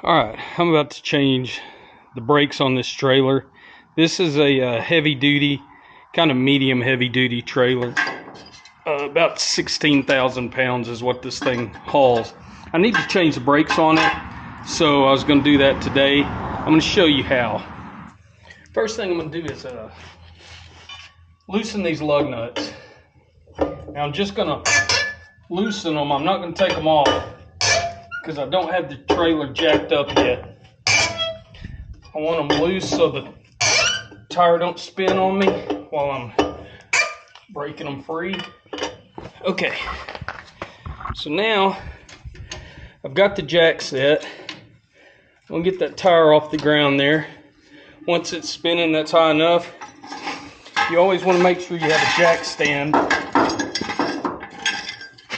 Alright, I'm about to change the brakes on this trailer. This is a heavy duty, kind of medium heavy duty trailer. About 16,000 pounds is what this thing hauls. I need to change the brakes on it, so I was going to do that today. I'm going to show you how. First thing I'm going to do is loosen these lug nuts. Now I'm just going to loosen them. I'm not going to take them off because I don't have the trailer jacked up yet. I want them loose so the tire don't spin on me while I'm breaking them free. Okay, so now I've got the jack set. I'm gonna get that tire off the ground there. Once it's spinning, that's high enough. You always want to make sure you have a jack stand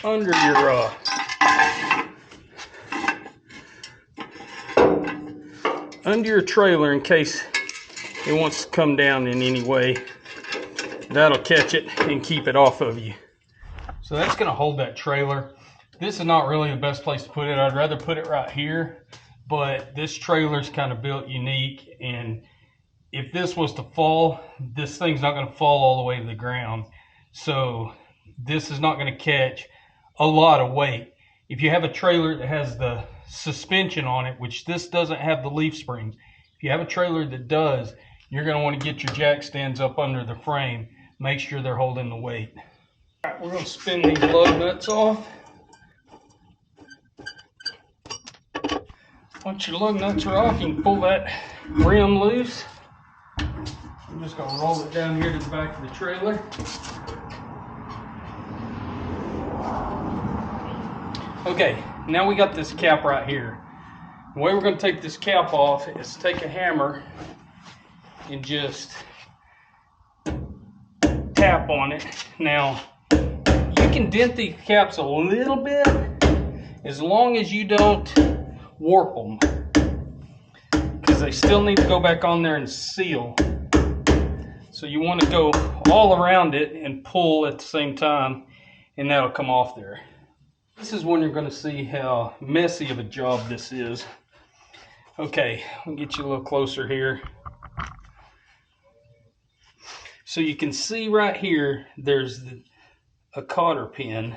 under your trailer in case it wants to come down in any way. That'll catch it and keep it off of you. So that's going to hold that trailer. This is not really the best place to put it. I'd rather put it right here, but this trailer is kind of built unique, and if this was to fall, this thing's not going to fall all the way to the ground. So this is not going to catch a lot of weight. If you have a trailer that has the suspension on it, which this doesn't have the leaf springs, if you have a trailer that does, you're going to want to get your jack stands up under the frame. Make sure they're holding the weight. All right, we're going to spin these lug nuts off. Once your lug nuts are off, you can pull that rim loose. I'm just going to roll it down here to the back of the trailer. Okay, now we got this cap right here. The way we're going to take this cap off is take a hammer and just tap on it. Now, you can dent these caps a little bit as long as you don't warp them, because they still need to go back on there and seal. So you want to go all around it and pull at the same time, and that'll come off there. This is when you're going to see how messy of a job this is. Okay, I'll get you a little closer here. So you can see right here, there's a cotter pin,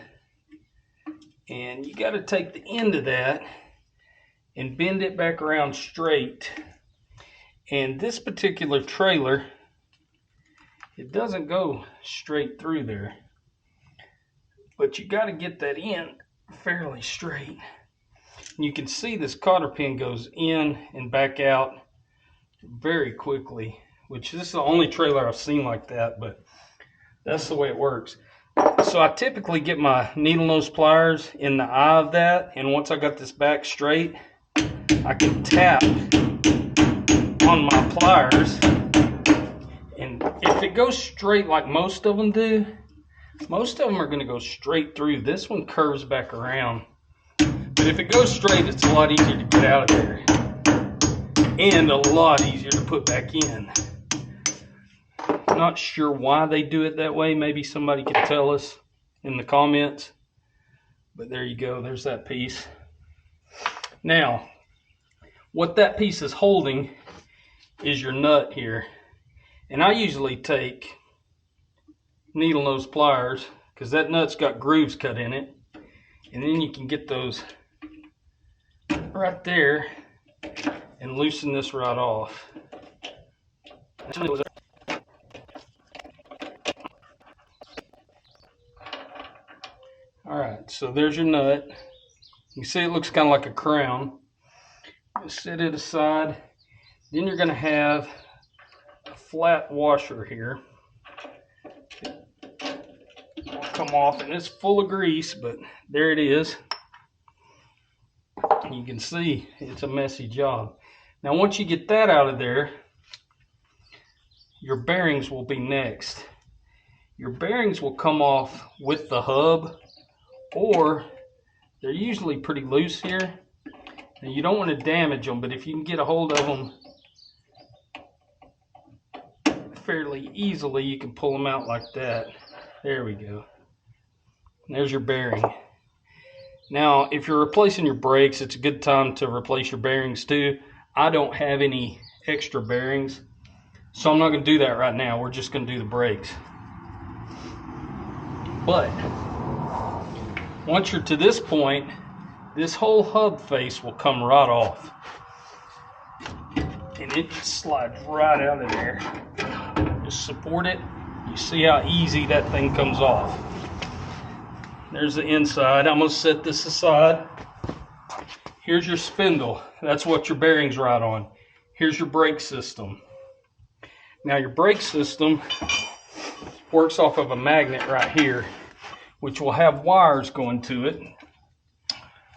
and you got to take the end of that and bend it back around straight. And this particular trailer, it doesn't go straight through there, but you got to get that end fairly straight. And you can see this cotter pin goes in and back out very quickly, which this is the only trailer I've seen like that, but that's the way it works. So I typically get my needle nose pliers in the eye of that, and once I got this back straight, I can tap on my pliers, and if it goes straight like most of them do, most of them are going to go straight through. This one curves back around. But if it goes straight, it's a lot easier to get out of there. And a lot easier to put back in. Not sure why they do it that way. Maybe somebody can tell us in the comments. But there you go. There's that piece. Now, what that piece is holding is your nut here. And I usually take needle nose pliers because that nut's got grooves cut in it, and then you can get those right there and loosen this right off. Alright, so there's your nut. You see it looks kind of like a crown. Just set it aside. Then you're going to have a flat washer here. Come off, and it's full of grease, but there it is. You can see it's a messy job. Now once you get that out of there, your bearings will be next. Your bearings will come off with the hub, or they're usually pretty loose here. Now you don't want to damage them, but if you can get a hold of them fairly easily, you can pull them out like that. There we go. There's your bearing. Now, if you're replacing your brakes, it's a good time to replace your bearings too. I don't have any extra bearings, so I'm not going to do that right now. We're just going to do the brakes. But once you're to this point, this whole hub face will come right off. And it just slides right out of there. Just support it. You see how easy that thing comes off. There's the inside. I'm going to set this aside. Here's your spindle. That's what your bearings ride on. Here's your brake system. Now your brake system works off of a magnet right here, which will have wires going to it.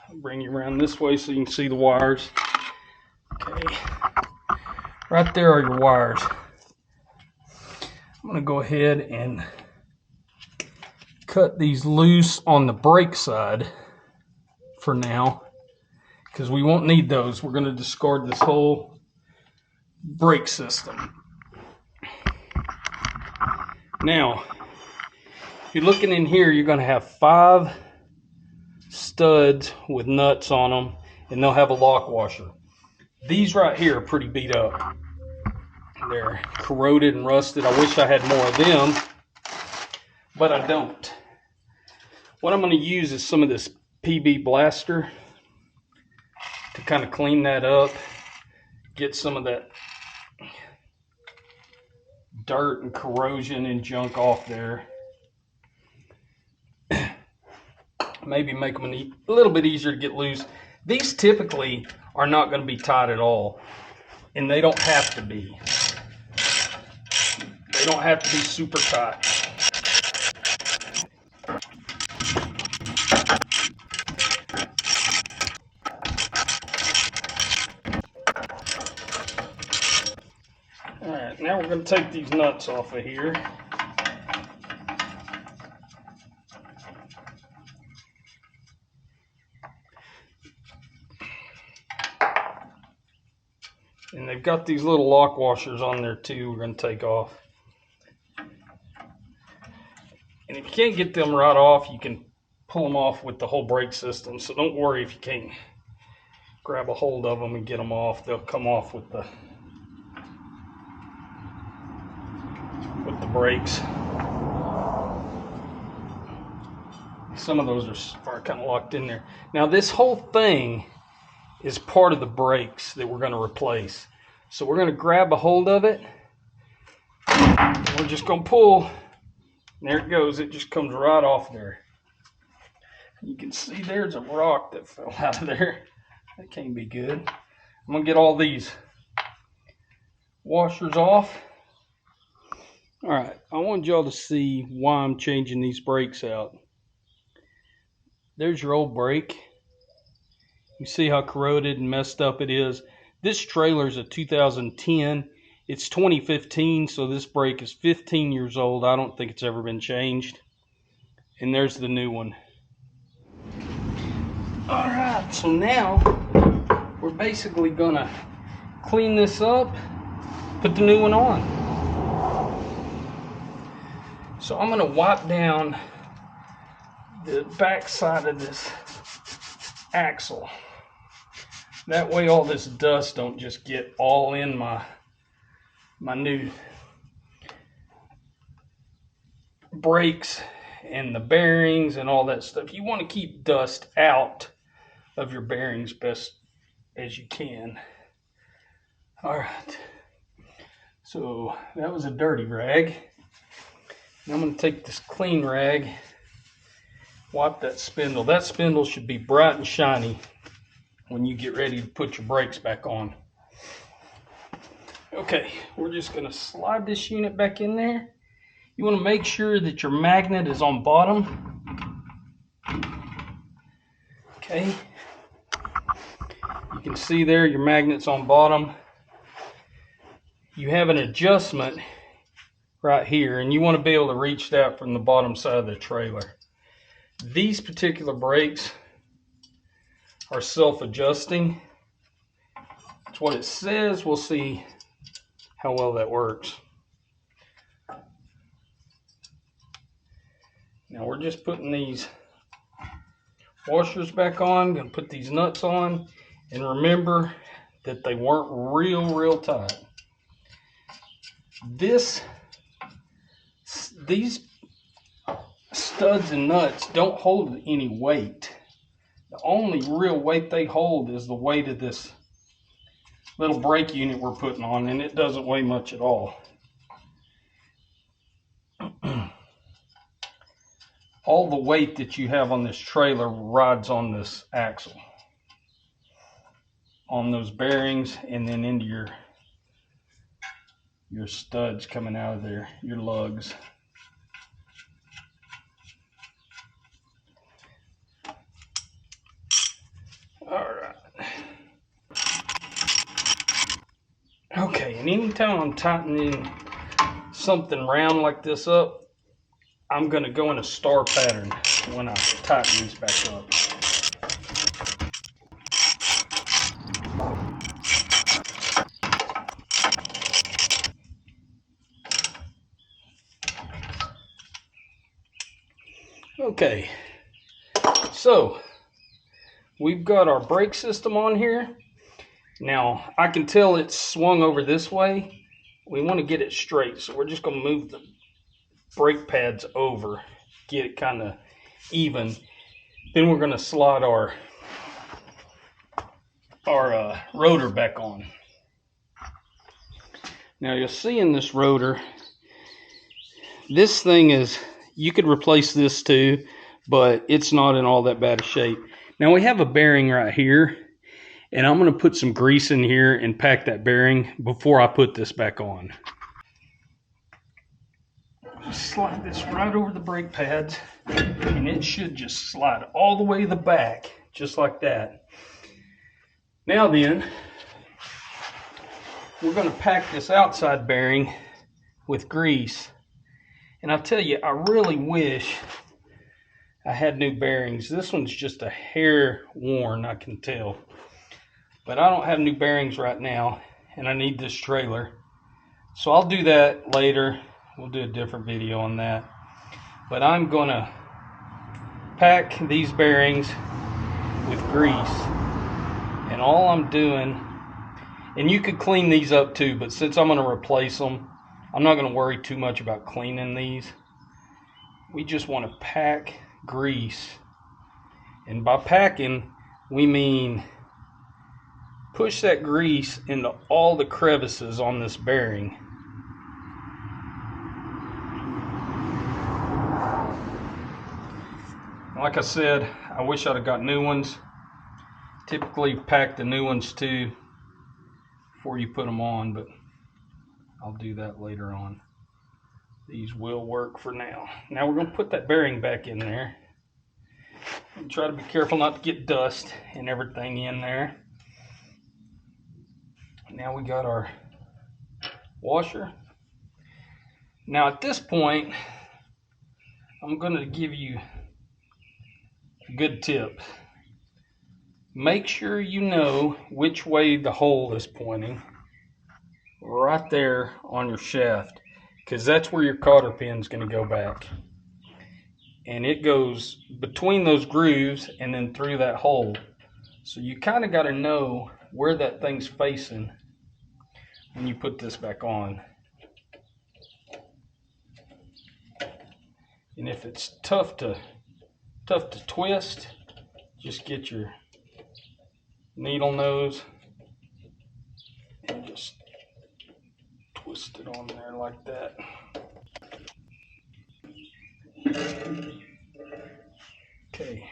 I'll bring you around this way so you can see the wires. Okay. Right there are your wires. I'm going to go ahead and cut these loose on the brake side for now, because we won't need those. We're going to discard this whole brake system. Now, if you're looking in here, you're going to have 5 studs with nuts on them, and they'll have a lock washer. These right here are pretty beat up. They're corroded and rusted. I wish I had more of them, but I don't. What I'm going to use is some of this PB Blaster to kind of clean that up, get some of that dirt and corrosion and junk off there. Maybe make them a little bit easier to get loose. These typically are not going to be tight at all, and they don't have to be. They don't have to be super tight. Alright, now we're going to take these nuts off of here. And they've got these little lock washers on there too we're going to take off. And if you can't get them right off, you can pull them off with the whole brake system. So don't worry if you can't grab a hold of them and get them off. They'll come off with the brakes. Some of those are kind of locked in there. Now this whole thing is part of the brakes that we're going to replace. So we're going to grab a hold of it, and we're just going to pull. And there it goes. It just comes right off there. You can see there's a rock that fell out of there. That can't be good. I'm going to get all these washers off. All right, I want y'all to see why I'm changing these brakes out. There's your old brake. You see how corroded and messed up it is. This trailer is a 2010. It's 2015, so this brake is 15 years old. I don't think it's ever been changed. And there's the new one. All right, so now we're basically gonna clean this up, put the new one on. So I'm gonna wipe down the back side of this axle. That way all this dust don't just get all in my new brakes and the bearings and all that stuff. You want to keep dust out of your bearings best as you can. All right, so that was a dirty rag. Now I'm going to take this clean rag, wipe that spindle. That spindle should be bright and shiny when you get ready to put your brakes back on. Okay, we're just going to slide this unit back in there. You want to make sure that your magnet is on bottom. Okay. You can see there your magnet's on bottom. You have an adjustment right here, and you want to be able to reach that from the bottom side of the trailer. These particular brakes are self-adjusting. That's what it says. We'll see how well that works. Now we're just putting these washers back on. Gonna put these nuts on, and remember that they weren't real tight. These studs and nuts don't hold any weight. The only real weight they hold is the weight of this little brake unit we're putting on, and it doesn't weigh much at all. All the weight that you have on this trailer rides on this axle, on those bearings, and then into your studs coming out of there, your lugs. Alright. Okay, and anytime I'm tightening something round like this up, I'm going to go in a star pattern when I tighten these back up. Okay, so we've got our brake system on here. Now I can tell it's swung over this way. We want to get it straight, so we're just going to move the brake pads over, get it kind of even. Then we're going to slide our rotor back on. Now you'll see in this rotor, this thing is, you could replace this too, but it's not in all that bad a shape. Now we have a bearing right here, and I'm going to put some grease in here and pack that bearing before I put this back on. Slide this right over the brake pads, and it should just slide all the way to the back, just like that. Now then, we're going to pack this outside bearing with grease. And I'll tell you, I really wish I had new bearings. This one's just a hair worn, I can tell. But I don't have new bearings right now, and I need this trailer. So I'll do that later. We'll do a different video on that. But I'm gonna pack these bearings with grease. And all I'm doing, and you could clean these up too, but since I'm gonna replace them, I'm not gonna worry too much about cleaning these. We just wanna pack grease. And by packing, we mean push that grease into all the crevices on this bearing. Like I said, I wish I'd have got new ones. Typically pack the new ones too before you put them on, but I'll do that later on. These will work for now. Now we're going to put that bearing back in there. And try to be careful not to get dust and everything in there. Now we got our washer. Now at this point, I'm going to give you a good tip. Make sure you know which way the hole is pointing. Right there on your shaft, because that's where your cotter pin is going to go back. And it goes between those grooves and then through that hole. So you kind of got to know where that thing's facing when you put this back on. And if it's tough to twist, just get your needle nose and just twist it on there like that. Okay.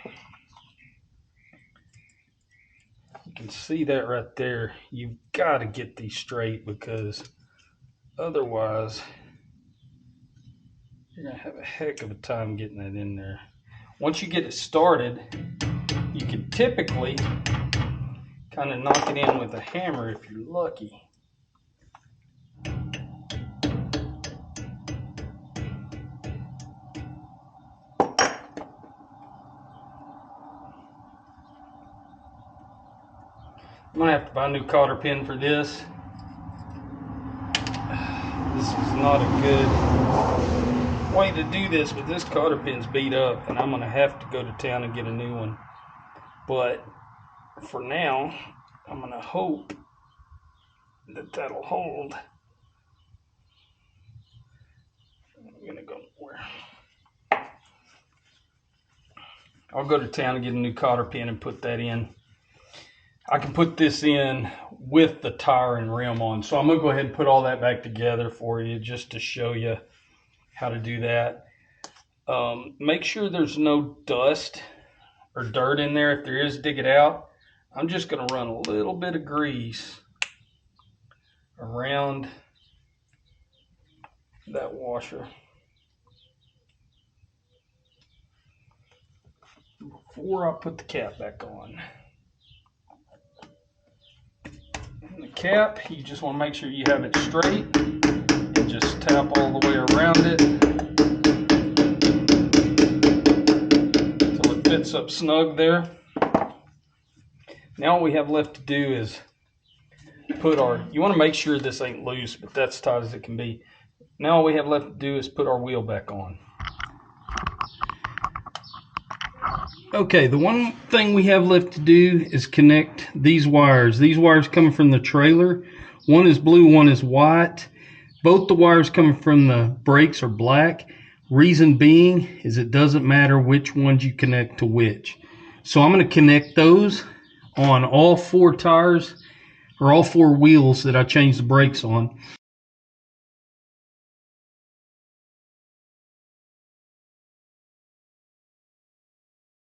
You can see that right there. You've got to get these straight, because otherwise you're going to have a heck of a time getting that in there. Once you get it started, you can typically kind of knock it in with a hammer if you're lucky. I'm going to have to buy a new cotter pin for this. This is not a good way to do this, but this cotter pin's beat up, and I'm going to have to go to town and get a new one. But for now, I'm going to hope that that'll hold. I'm going to go where? I'll go to town and get a new cotter pin and put that in. I can put this in with the tire and rim on. So I'm going to go ahead and put all that back together for you just to show you how to do that. Make sure there's no dust or dirt in there. If there is, dig it out. I'm just going to run a little bit of grease around that washer before I put the cap back on. And the cap, you just want to make sure you have it straight and just tap all the way around it until it fits up snug there. Now all we have left to do is put our, you want to make sure this ain't loose, but that's tight as it can be. Now all we have left to do is put our wheel back on. Okay, the one thing we have left to do is connect these wires. These wires coming from the trailer. One is blue, one is white. Both the wires coming from the brakes are black. Reason being is it doesn't matter which ones you connect to which. So I'm going to connect those on all four tires, or all four wheels that I changed the brakes on.